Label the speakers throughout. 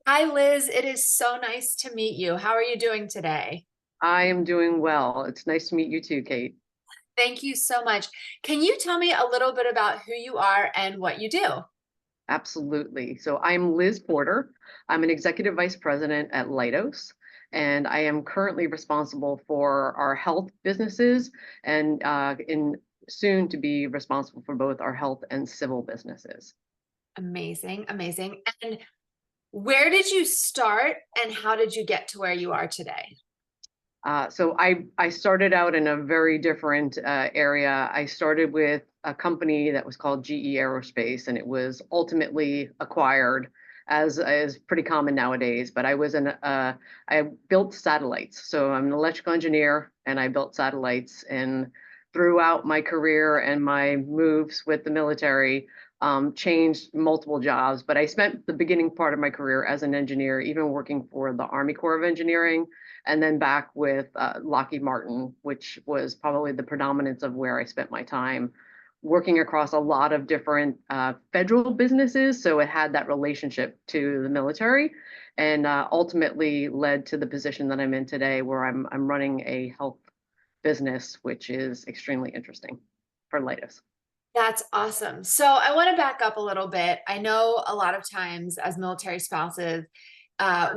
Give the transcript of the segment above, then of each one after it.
Speaker 1: Hi, Liz. It is so nice to meet you. How are you doing today?
Speaker 2: I am doing well. It's nice to meet you too, Kate.
Speaker 1: Thank you so much. Can you tell me a little bit about who you are and what you do?
Speaker 2: Absolutely. So I'm Liz Porter. I'm an executive vice president at Leidos, and I am currently responsible for our health businesses and in soon to be responsible for both our health and civil businesses.
Speaker 1: Amazing, amazing. And where did you start and how did you get to where you are today?
Speaker 2: So I started out in a very different area. I started with a company that was called GE Aerospace, and it was ultimately acquired, as is pretty common nowadays. But I built satellites, so I'm an electrical engineer, and I built satellites. And throughout my career and my moves with the military, changed multiple jobs. But I spent the beginning part of my career as an engineer, even working for the Army Corps of Engineering and then back with Lockheed Martin, which was probably the predominance of where I spent my time working across a lot of different federal businesses. So it had that relationship to the military and ultimately led to the position that I'm in today, where I'm running a health business, which is extremely interesting for Leidos.
Speaker 1: That's awesome. So I want to back up a little bit. I know a lot of times as military spouses,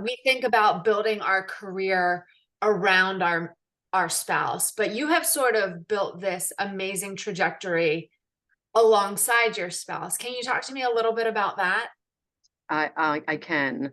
Speaker 1: we think about building our career around our spouse, but you have sort of built this amazing trajectory alongside your spouse. Can you talk to me a little bit about that?
Speaker 2: I can.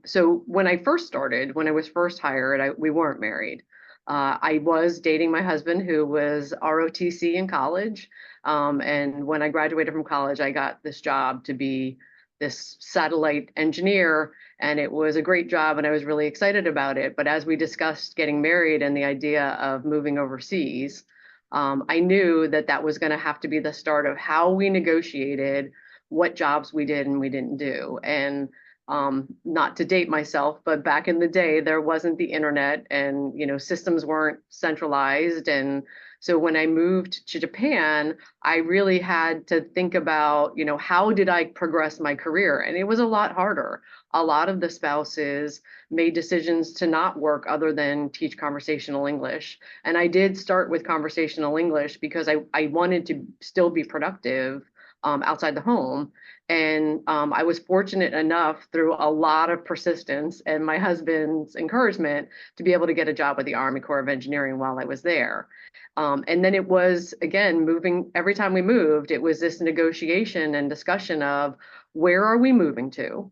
Speaker 2: So when I first started, when I was first hired, we weren't married. I was dating my husband, who was ROTC in college. And when I graduated from college, I got this job to be this satellite engineer, and it was a great job, and I was really excited about it. But as we discussed getting married and the idea of moving overseas, I knew that that was going to have to be the start of how we negotiated what jobs we did and we didn't do. And not to date myself, but back in the day, there wasn't the internet and, systems weren't centralized. And so when I moved to Japan, I really had to think about, how did I progress my career? And it was a lot harder. A lot of the spouses made decisions to not work other than teach conversational English. And I did start with conversational English because I wanted to still be productive outside the home. And I was fortunate enough through a lot of persistence and my husband's encouragement to be able to get a job with the Army Corps of Engineering while I was there. And then it was, again, moving, every time we moved, it was this negotiation and discussion of where are we moving to?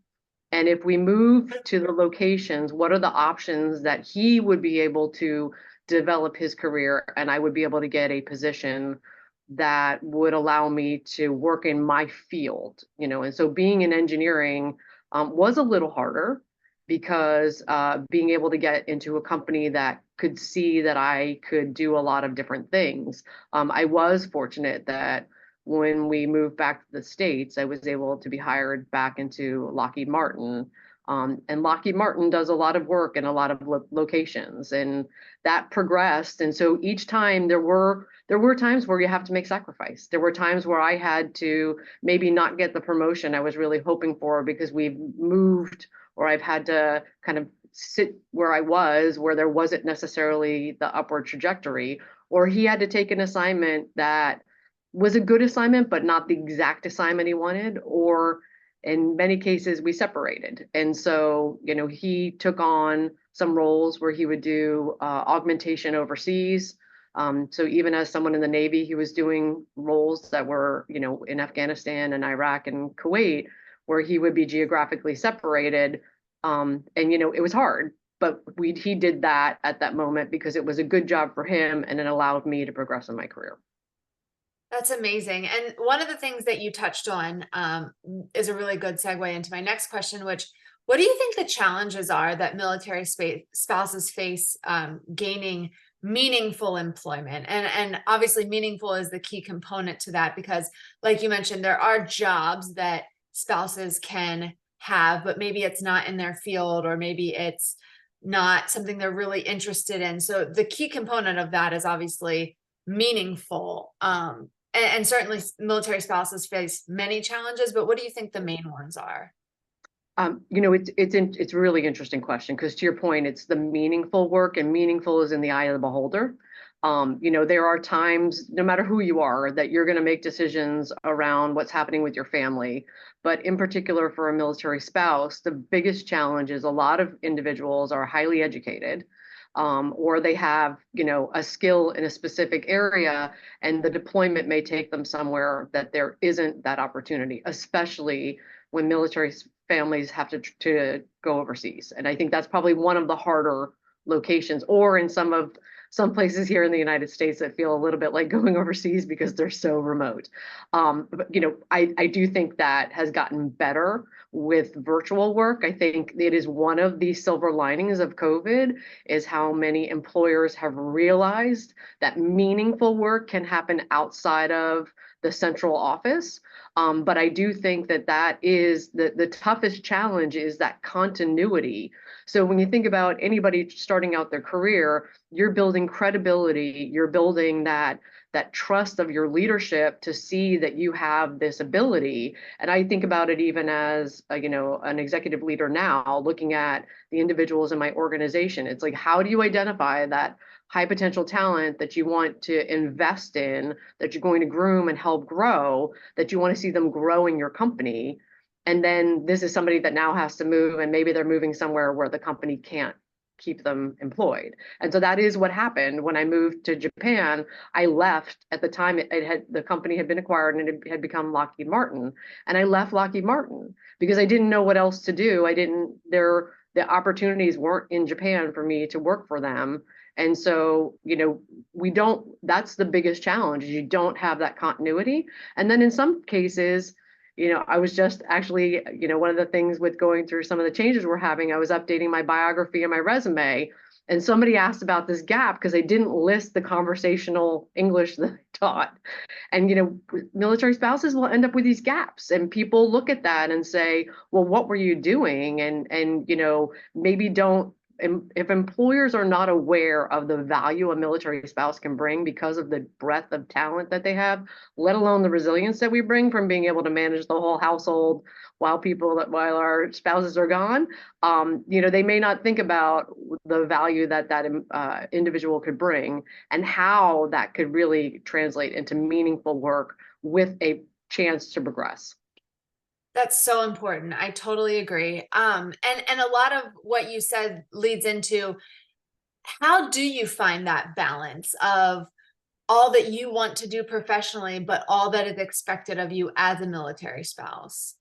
Speaker 2: And if we move to the locations, what are the options that he would be able to develop his career and I would be able to get a position that would allow me to work in my field, and so being in engineering was a little harder because being able to get into a company that could see that I could do a lot of different things. I was fortunate that when we moved back to the States, I was able to be hired back into Lockheed Martin. And Lockheed Martin does a lot of work in a lot of locations, and that progressed. And so each time there were times where you have to make sacrifice. There were times where I had to maybe not get the promotion I was really hoping for because we've moved, or I've had to kind of sit where I was, where there wasn't necessarily the upward trajectory, or he had to take an assignment that was a good assignment, but not the exact assignment he wanted, or in many cases we separated. And so, he took on some roles where he would do augmentation overseas. So even as someone in the Navy, he was doing roles that were, in Afghanistan and Iraq and Kuwait, where he would be geographically separated. And it was hard, but he did that at that moment because it was a good job for him and it allowed me to progress in my career.
Speaker 1: That's amazing. And one of the things that you touched on is a really good segue into my next question, which what do you think the challenges are that military spouses face gaining meaningful employment? And obviously meaningful is the key component to that because like you mentioned, there are jobs that spouses can have, but maybe it's not in their field or maybe it's not something they're really interested in. So the key component of that is obviously meaningful. And certainly military spouses face many challenges, but what do you think the main ones are?
Speaker 2: It's a really interesting question because to your point, it's the meaningful work, and meaningful is in the eye of the beholder. There are times, no matter who you are, that you're going to make decisions around what's happening with your family. But in particular, for a military spouse, the biggest challenge is a lot of individuals are highly educated, or they have, a skill in a specific area, and the deployment may take them somewhere that there isn't that opportunity, especially when military families have to go overseas. And I think that's probably one of the harder locations, or in some places here in the United States that feel a little bit like going overseas because they're so remote. But I do think that has gotten better with virtual work. I think it is one of the silver linings of COVID is how many employers have realized that meaningful work can happen outside of the central office. But I do think that is the toughest challenge is that continuity. So when you think about anybody starting out their career, you're building credibility, you're building that trust of your leadership to see that you have this ability. And I think about it even as an executive leader now, looking at the individuals in my organization. It's like, how do you identify that high potential talent that you want to invest in, that you're going to groom and help grow, that you want to see them grow in your company? And then this is somebody that now has to move, and maybe they're moving somewhere where the company can't keep them employed. And so that is what happened when I moved to Japan. I left at the time the company had been acquired and it had become Lockheed Martin. And I left Lockheed Martin because I didn't know what else to do. The opportunities weren't in Japan for me to work for them. And so, that's the biggest challenge is you don't have that continuity. And then in some cases, I was just actually, one of the things with going through some of the changes we're having, I was updating my biography and my resume, and somebody asked about this gap because I didn't list the conversational English that I taught. And, military spouses will end up with these gaps, and people look at that and say, well, what were you doing? And, maybe don't. If employers are not aware of the value a military spouse can bring because of the breadth of talent that they have, let alone the resilience that we bring from being able to manage the whole household while our spouses are gone, they may not think about the value that individual could bring and how that could really translate into meaningful work with a chance to progress.
Speaker 1: That's so important. I totally agree. And a lot of what you said leads into how do you find that balance of all that you want to do professionally, but all that is expected of you as a military spouse?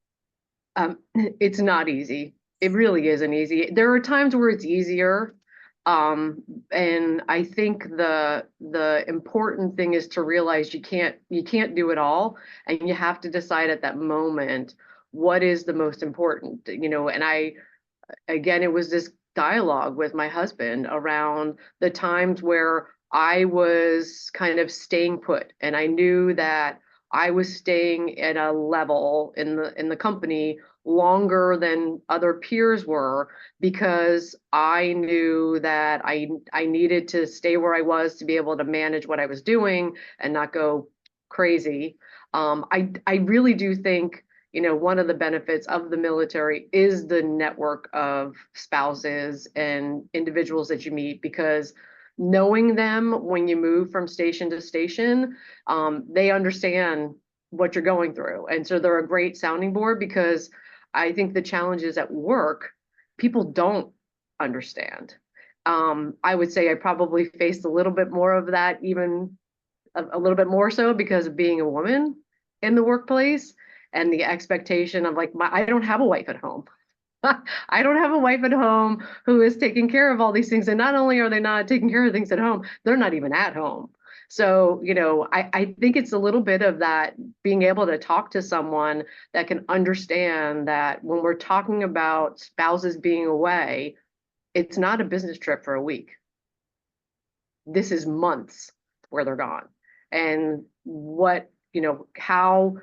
Speaker 2: It's not easy. It really isn't easy. There are times where it's easier. And I think the important thing is to realize you can't do it all, and you have to decide at that moment what is the most important, and again, it was this dialogue with my husband around the times where I was kind of staying put, and I knew that I was staying at a level in the company longer than other peers were because I knew that I needed to stay where I was to be able to manage what I was doing and not go crazy. I really do think one of the benefits of the military is the network of spouses and individuals that you meet, because knowing them when you move from station to station, they understand what you're going through. And so they're a great sounding board, because I think the challenges at work, people don't understand. I would say I probably faced a little bit more of that, even a little bit more so because of being a woman in the workplace and the expectation of like, I don't have a wife at home. I don't have a wife at home who is taking care of all these things. And not only are they not taking care of things at home, they're not even at home. So, I think it's a little bit of that, being able to talk to someone that can understand that when we're talking about spouses being away, it's not a business trip for a week. This is months where they're gone. And how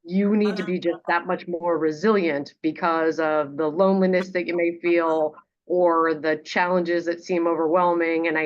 Speaker 2: you need to be just that much more resilient because of the loneliness that you may feel or the challenges that seem overwhelming. And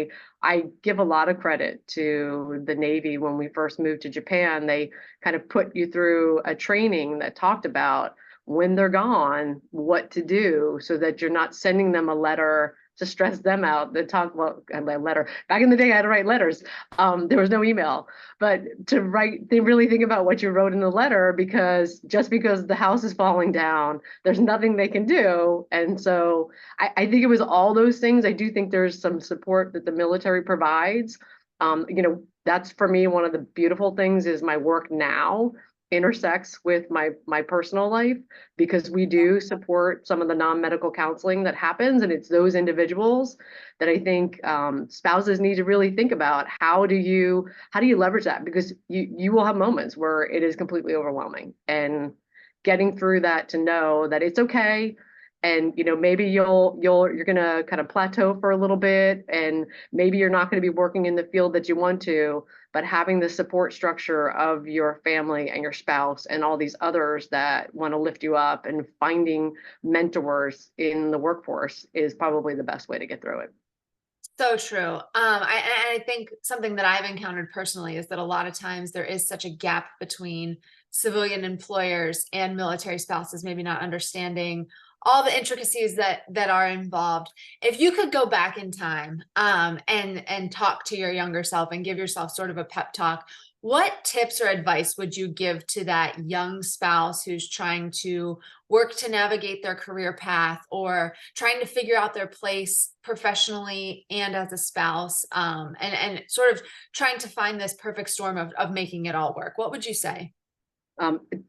Speaker 2: I give a lot of credit to the Navy. When we first moved to Japan, they kind of put you through a training that talked about when they're gone, what to do so that you're not sending them a letter to stress them out. They talk about a letter. Back in the day, I had to write letters. There was no email, but to write, they really think about what you wrote in the letter, because just because the house is falling down, there's nothing they can do. And so I think it was all those things. I do think there's some support that the military provides. That's for me, one of the beautiful things is my work now intersects with my personal life, because we do support some of the non-medical counseling that happens, and it's those individuals that I think spouses need to really think about, how do you leverage that, because you will have moments where it is completely overwhelming, and getting through that to know that it's okay. And maybe you're gonna kind of plateau for a little bit, and maybe you're not going to be working in the field that you want to, but having the support structure of your family and your spouse and all these others that want to lift you up, and finding mentors in the workforce is probably the best way to get through it.
Speaker 1: So true. I think something that I've encountered personally is that a lot of times there is such a gap between civilian employers and military spouses, maybe not understanding all the intricacies that are involved. If you could go back in time, and talk to your younger self and give yourself sort of a pep talk, what tips or advice would you give to that young spouse who's trying to work to navigate their career path, or trying to figure out their place professionally and as a spouse, and sort of trying to find this perfect storm of making it all work? What would you say?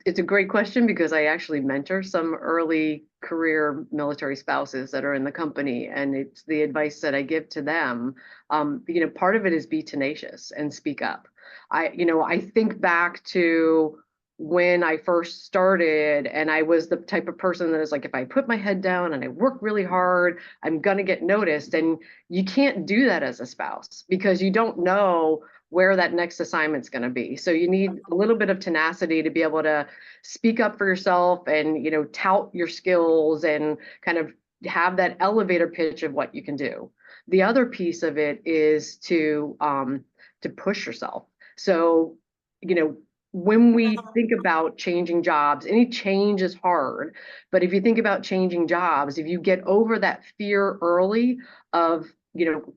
Speaker 2: It's a great question, because I actually mentor some early career military spouses that are in the company, and it's the advice that I give to them. Part of it is be tenacious and speak up. I think back to when I first started, and I was the type of person that is like, if I put my head down and I work really hard, I'm gonna get noticed. And you can't do that as a spouse, because you don't know where that next assignment's going to be. So you need a little bit of tenacity to be able to speak up for yourself, and tout your skills, and kind of have that elevator pitch of what you can do. The other piece of it is to push yourself. So when we think about changing jobs, any change is hard. But if you think about changing jobs, if you get over that fear early of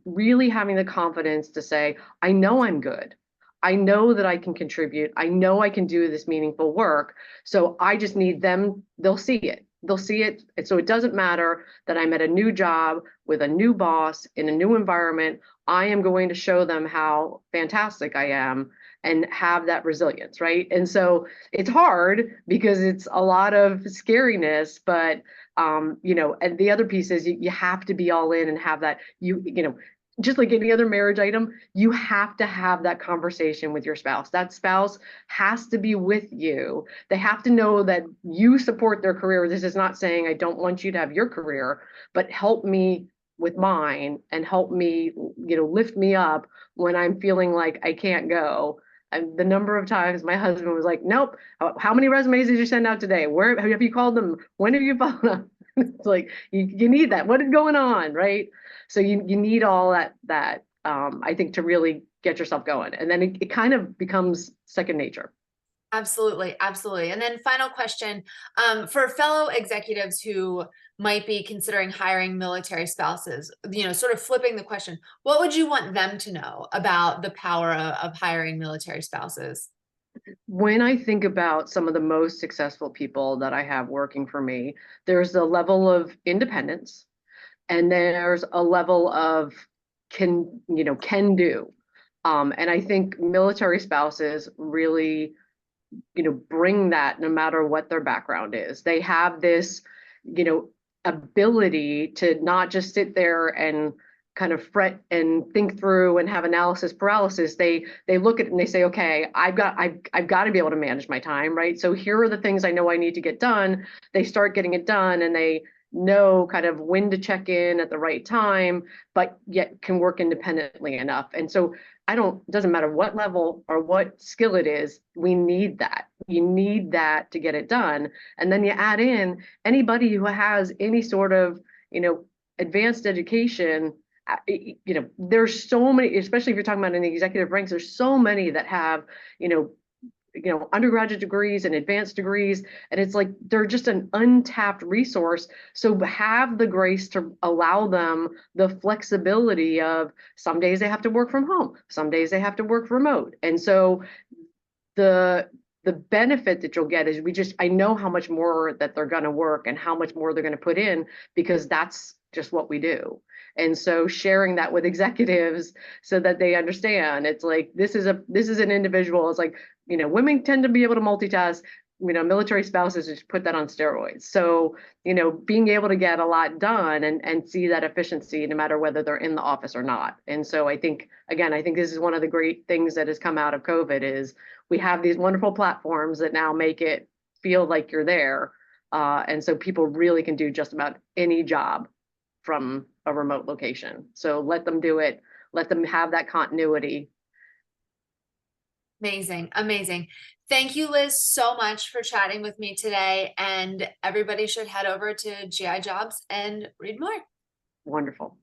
Speaker 2: really having the confidence to say, I know I'm good. I know that I can contribute. I know I can do this meaningful work. So I just need them. They'll see it. They'll see it. And so it doesn't matter that I'm at a new job with a new boss in a new environment. I am going to show them how fantastic I am, and have that resilience, right? And so it's hard, because it's a lot of scariness, but and the other piece is you have to be all in, and have that, just like any other marriage item, you have to have that conversation with your spouse. That spouse has to be with you. They have to know that you support their career. This is not saying I don't want you to have your career, but help me with mine, and help me, lift me up when I'm feeling like I can't go. And the number of times my husband was like, nope, how many resumes did you send out today? Where have you called them? When have you followed up? It's like, you need that. What is going on, right? So you need all that I think, to really get yourself going. And then it kind of becomes second nature.
Speaker 1: Absolutely, absolutely. And then final question, for fellow executives who might be considering hiring military spouses, sort of flipping the question, what would you want them to know about the power of hiring military spouses?
Speaker 2: When I think about some of the most successful people that I have working for me, there's a level of independence, and there's a level of can do. And I think military spouses really bring that, no matter what their background is. They have this ability to not just sit there and kind of fret and think through and have analysis paralysis. They look at it and they say, okay, I've got to be able to manage my time, right? So here are the things I know I need to get done. They start getting it done, and they know kind of when to check in at the right time, but yet can work independently enough. And so it doesn't matter what level or what skill it is, we need that. You need that to get it done. And then you add in anybody who has any sort of, advanced education. There's so many, especially if you're talking about in the executive ranks, there's so many that have, undergraduate degrees and advanced degrees, and it's like they're just an untapped resource. So have the grace to allow them the flexibility of some days they have to work from home, some days they have to work remote. And so the the benefit that you'll get is I know how much more that they're going to work and how much more they're going to put in, because that's just what we do. And so sharing that with executives so that they understand, it's like this is an individual. It's like, women tend to be able to multitask. Military spouses just put that on steroids. So, being able to get a lot done and see that efficiency no matter whether they're in the office or not. And so I think, again, this is one of the great things that has come out of COVID is we have these wonderful platforms that now make it feel like you're there. And so people really can do just about any job from a remote location. So let them do it. Let them have that continuity.
Speaker 1: Amazing. Amazing. Thank you, Liz, so much for chatting with me today. And everybody should head over to GI Jobs and read more.
Speaker 2: Wonderful.